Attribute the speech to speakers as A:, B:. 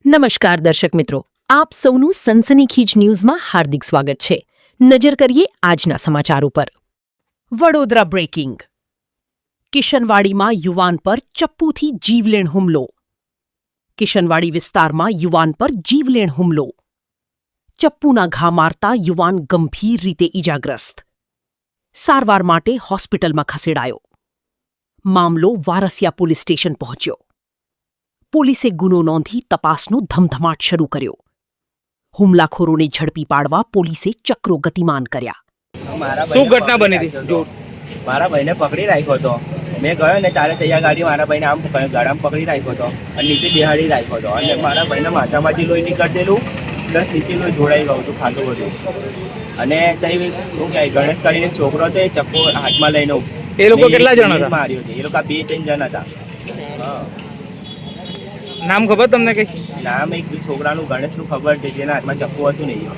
A: નમસ્કાર દર્શક મિત્રો, આપ સૌનું સનસનીખીજ ન્યૂઝમાં હાર્દિક સ્વાગત છે. નજર કરીએ આજના સમાચાર ઉપર. વડોદરા બ્રેકિંગ. કિશનવાડીમાં યુવાન પર ચપ્પુથી જીવલેણ હુમલો. કિશનવાડી વિસ્તારમાં યુવાન પર જીવલેણ હુમલો. ચપ્પુના ઘા મારતા યુવાન ગંભીર રીતે ઈજાગ્રસ્ત. સારવાર માટે હોસ્પિટલમાં ખસેડાયો. મામલો વારસિયા પોલીસ સ્ટેશન પહોંચ્યો. પોલીસે ગુનો નોંધી તપાસનો ધમધમાટ શરૂ કર્યો. હુમલાખોરોને ઝડપી પાડવા પોલીસે ચક્રો ગતિમાન કર્યા.
B: શું ઘટના બની હતી?
C: મારા ભાઈને પકડી રાખ્યો હતો. મેં ગયો ને ત્યારે તૈયાર ગાડી મારા ભાઈને આમ ગાડામાં પકડી રાખ્યો હતો અને નીચે બેહાડી રાખ્યો હતો અને મારા ભાઈના માથામાંથી લોહી નીકળતેલું પ્લસ નીચે લોહી ઢોળાઈ ગયું હતું ખાસું બધું. અને તઈ શું કહેવાય, ગણેશ કરીને છોકરો હતો એ ચપ્પુ હાથમાં લઈને
B: એ લોકો કેટલા જણા હતા?
C: માર્યો છે. એ લોકો 2-3 જણ હતા.
B: નામ ખબર તમને કઈ?
C: નામ એક છોકરાનું ગણેશનું ખબર છે, જેના હાથમાં ચપ્પુ હતું નહીં.